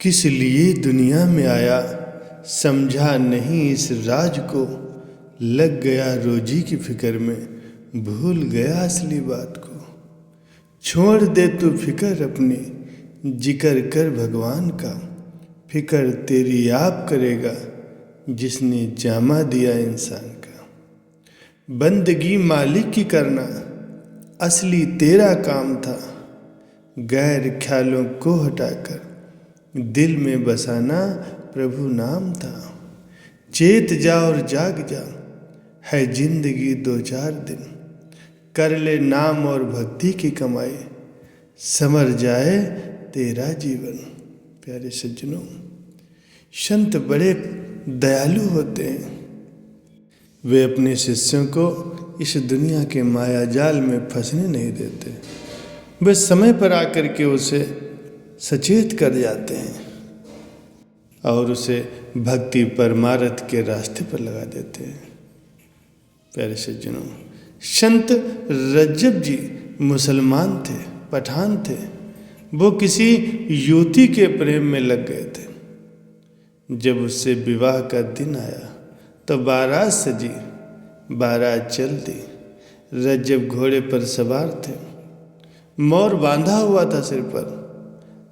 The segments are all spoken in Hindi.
किस लिए दुनिया में आया समझा नहीं इस राज को। लग गया रोजी की फिक्र में भूल गया असली बात को। छोड़ दे तू फिक्र अपनी जिक्र कर भगवान का। फिक्र तेरी आप करेगा जिसने जामा दिया इंसान का। बंदगी मालिक की करना असली तेरा काम था। गैर ख्यालों को हटाकर दिल में बसाना प्रभु नाम था। चेत जा और जाग जा है जिंदगी दो चार दिन। कर ले नाम और भक्ति की कमाई समर जाए तेरा जीवन। प्यारे सज्जनों, संत बड़े दयालु होते हैं। वे अपने शिष्यों को इस दुनिया के माया जाल में फंसने नहीं देते। वे समय पर आकर के उसे सचेत कर जाते हैं और उसे भक्ति परमार्थ के रास्ते पर लगा देते हैं। प्यारे सज्जनों, संत रज्जब जी मुसलमान थे, पठान थे। वो किसी युवती के प्रेम में लग गए थे। जब उससे विवाह का दिन आया तो बारात सजी, बारात चल दी। रज्जब घोड़े पर सवार थे, मोर बांधा हुआ था सिर पर।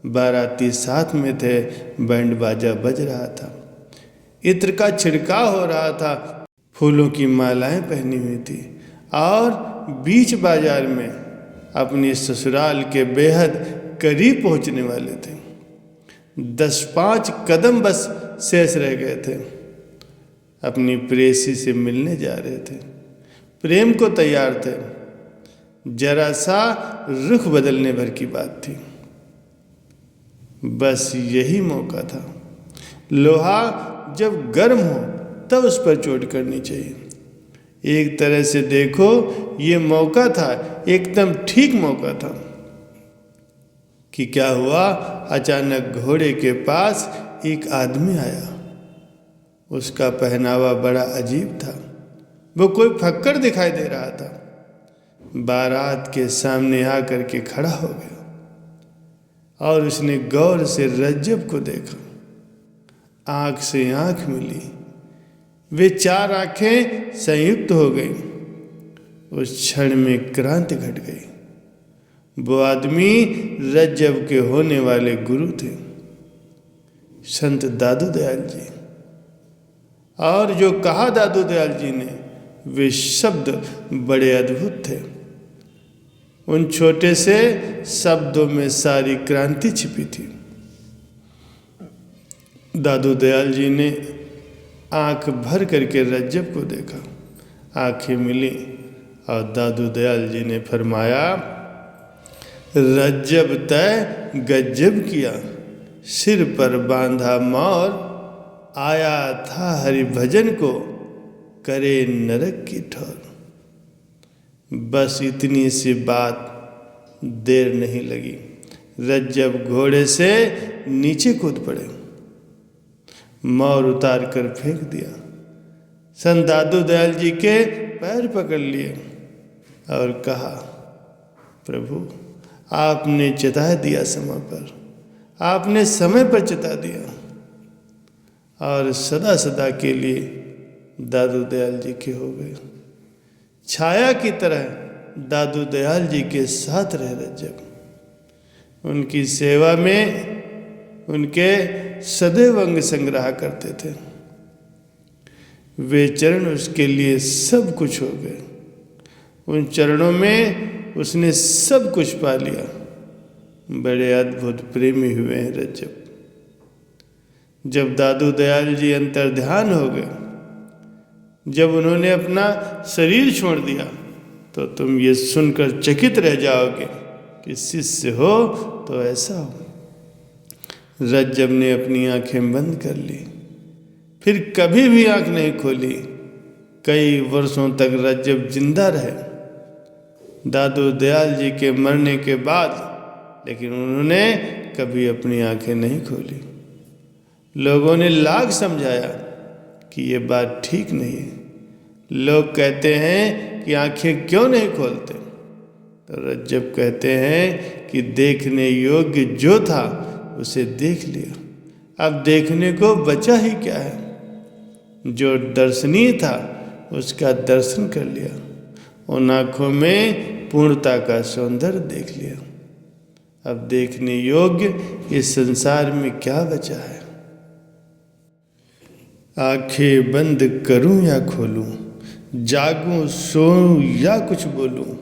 बाराती साथ में थे, बैंड बाजा बज रहा था, इत्र का छिड़काव हो रहा था, फूलों की मालाएं पहनी हुई थी और बीच बाजार में अपनी ससुराल के बेहद करीब पहुंचने वाले थे। 10-5 कदम बस शेष रह गए थे। अपनी प्रेयसी से मिलने जा रहे थे, प्रेम को तैयार थे। जरा सा रुख बदलने भर की बात थी। बस यही मौका था। लोहा जब गर्म हो तब उस पर चोट करनी चाहिए। एक तरह से देखो ये मौका था, एकदम ठीक मौका था कि क्या हुआ। अचानक घोड़े के पास एक आदमी आया। उसका पहनावा बड़ा अजीब था। वो कोई फक्कड़ दिखाई दे रहा था। बारात के सामने आकर के खड़ा हो गया और उसने गौर से रज्जब को देखा। आंख से आंख मिली, वे 4 आंखें संयुक्त हो गई। उस क्षण में क्रांति घट गई। वो आदमी रज्जब के होने वाले गुरु थे, संत दादू दयाल जी। और जो कहा दादू दयाल जी ने वे शब्द बड़े अद्भुत थे। उन छोटे से शब्दों में सारी क्रांति छिपी थी। दादू दयाल जी ने आंख भर करके रज्जब को देखा। आंखें मिली और दादू दयाल जी ने फरमाया, रज्जब तय गज्जब किया, सिर पर बांधा मोर, आया था हरि भजन को, करे नरक की ठोर। बस इतनी सी बात, देर नहीं लगी। रज्जब घोड़े से नीचे कूद पड़े, मोर उतार कर फेंक दिया। संत दादू दयाल जी के पैर पकड़ लिए और कहा, प्रभु आपने चिता दिया समय पर, आपने समय पर चिता दिया और सदा सदा के लिए दादू दयाल जी के हो गए। छाया की तरह दादू दयाल जी के साथ रहे रज्जब। उनकी सेवा में उनके सदैव अंग संग्रह करते थे। वे चरण उसके लिए सब कुछ हो गए। उन चरणों में उसने सब कुछ पा लिया। बड़े अद्भुत प्रेमी हुए हैं रज्जब। जब दादू दयाल जी अंतर्ध्यान हो गए, जब उन्होंने अपना शरीर छोड़ दिया, तो तुम ये सुनकर चकित रह जाओगे कि शिष्य हो तो ऐसा हो। रज्जब ने अपनी आंखें बंद कर ली, फिर कभी भी आंख नहीं खोली। कई वर्षों तक रज्जब जिंदा रहे दादू दयाल जी के मरने के बाद, लेकिन उन्होंने कभी अपनी आंखें नहीं खोली। लोगों ने लाख समझाया कि ये बात ठीक नहीं है। लोग कहते हैं कि आंखें क्यों नहीं खोलते, तो रज्जब कहते हैं कि देखने योग्य जो था उसे देख लिया, अब देखने को बचा ही क्या है। जो दर्शनीय था उसका दर्शन कर लिया, उन आँखों में पूर्णता का सौंदर्य देख लिया। अब देखने योग्य इस संसार में क्या बचा है। आंखें बंद करूं या खोलूं, जागूं सोऊं या कुछ बोलूं,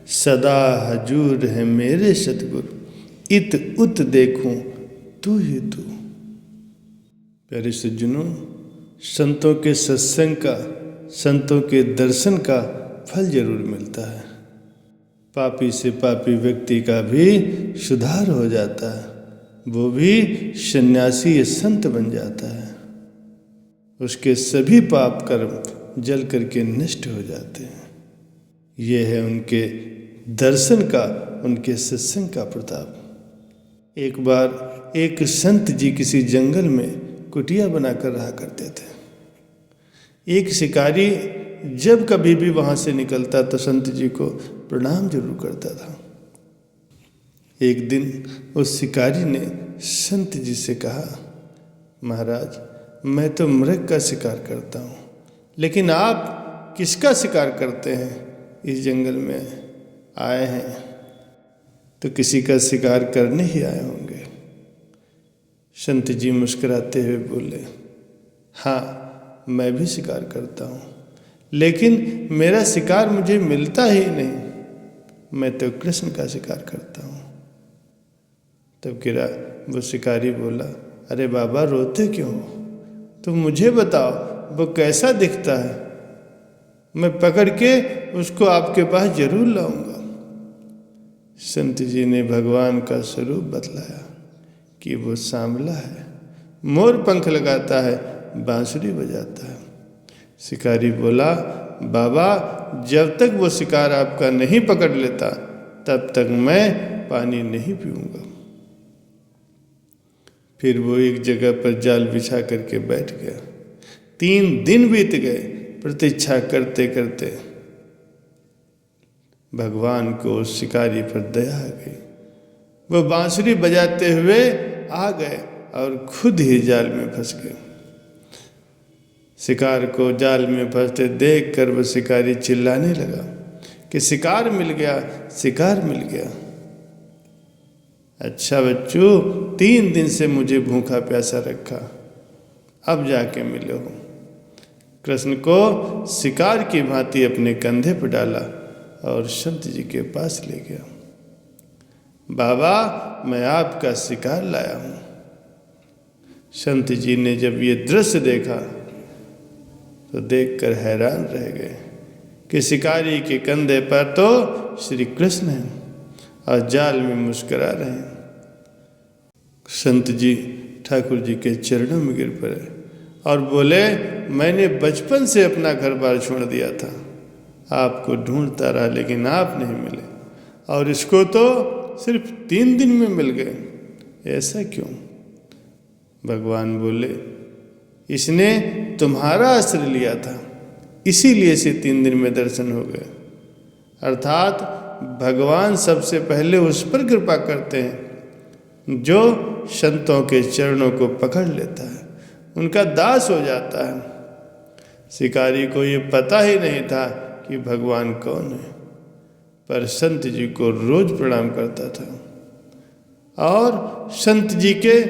सदा हजूर है मेरे सतगुरु, इत उत देखूं तू ही तू। प्यारे सज्जनों, संतों के सत्संग का, संतों के दर्शन का फल जरूर मिलता है। पापी से पापी व्यक्ति का भी सुधार हो जाता है, वो भी सन्यासी या संत बन जाता है। उसके सभी पाप कर्म जल करके नष्ट हो जाते हैं। ये है उनके दर्शन का, उनके सत्संग का प्रताप। एक बार एक संत जी किसी जंगल में कुटिया बनाकर रहा करते थे। एक शिकारी जब कभी भी वहाँ से निकलता तो संत जी को प्रणाम जरूर करता था। एक दिन उस शिकारी ने संत जी से कहा, महाराज, मैं तो मृग का शिकार करता हूँ, लेकिन आप किसका शिकार करते हैं? इस जंगल में आए हैं तो किसी का शिकार करने ही आए होंगे। संत जी मुस्कुराते हुए बोले, हाँ, मैं भी शिकार करता हूँ, लेकिन मेरा शिकार मुझे मिलता ही नहीं। मैं तो कृष्ण का शिकार करता हूँ। तब गिरा वो शिकारी बोला, अरे बाबा, रोते क्यों हो? तुम मुझे बताओ वो कैसा दिखता है, मैं पकड़ के उसको आपके पास जरूर लाऊंगा। संत जी ने भगवान का स्वरूप बतलाया कि वो सांवला है, मोर पंख लगाता है, बांसुरी बजाता है। शिकारी बोला, बाबा, जब तक वो शिकार आपका नहीं पकड़ लेता तब तक मैं पानी नहीं पीऊंगा। फिर वो एक जगह पर जाल बिछा करके बैठ गया। 3 दिन बीत गए प्रतीक्षा करते करते। भगवान को उस शिकारी पर दया आ गई। वो बांसुरी बजाते हुए आ गए और खुद ही जाल में फंस गए। शिकार को जाल में फंसते देख कर वो शिकारी चिल्लाने लगा कि शिकार मिल गया, शिकार मिल गया। अच्छा बच्चों, 3 दिन से मुझे भूखा प्यासा रखा, अब जाके मिलो। कृष्ण को शिकार की भांति अपने कंधे पर डाला और संत जी के पास ले गया। बाबा, मैं आपका शिकार लाया हूँ। संत जी ने जब ये दृश्य देखा तो देखकर हैरान रह गए कि शिकारी के कंधे पर तो श्री कृष्ण हैं और जाल में मुस्कुरा रहे हैं। संत जी ठाकुर जी के चरणों में गिर पड़े और बोले, मैंने बचपन से अपना घर बार छोड़ दिया था, आपको ढूंढता रहा लेकिन आप नहीं मिले, और इसको तो सिर्फ 3 दिन में मिल गए, ऐसा क्यों? भगवान बोले, इसने तुम्हारा आश्रय लिया था, इसीलिए इसे 3 दिन में दर्शन हो गए। अर्थात भगवान सबसे पहले उस पर कृपा करते हैं जो संतों के चरणों को पकड़ लेता है, उनका दास हो जाता है। शिकारी को ये पता ही नहीं था कि भगवान कौन है, पर संत जी को रोज प्रणाम करता था और संत जी के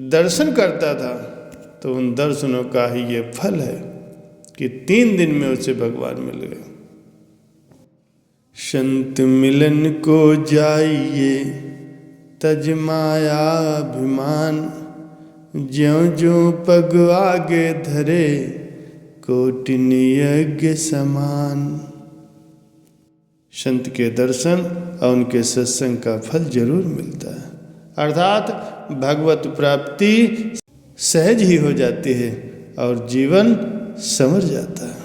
दर्शन करता था। तो उन दर्शनों का ही ये फल है कि 3 दिन में उसे भगवान मिल गए। संत मिलन को जाइए तज माया अभिमान, ज्यों ज्यों पग आगे धरे कोटिन यज्ञ समान। संत के दर्शन और उनके सत्संग का फल जरूर मिलता है, अर्थात भगवत प्राप्ति सहज ही हो जाती है और जीवन संवर जाता है।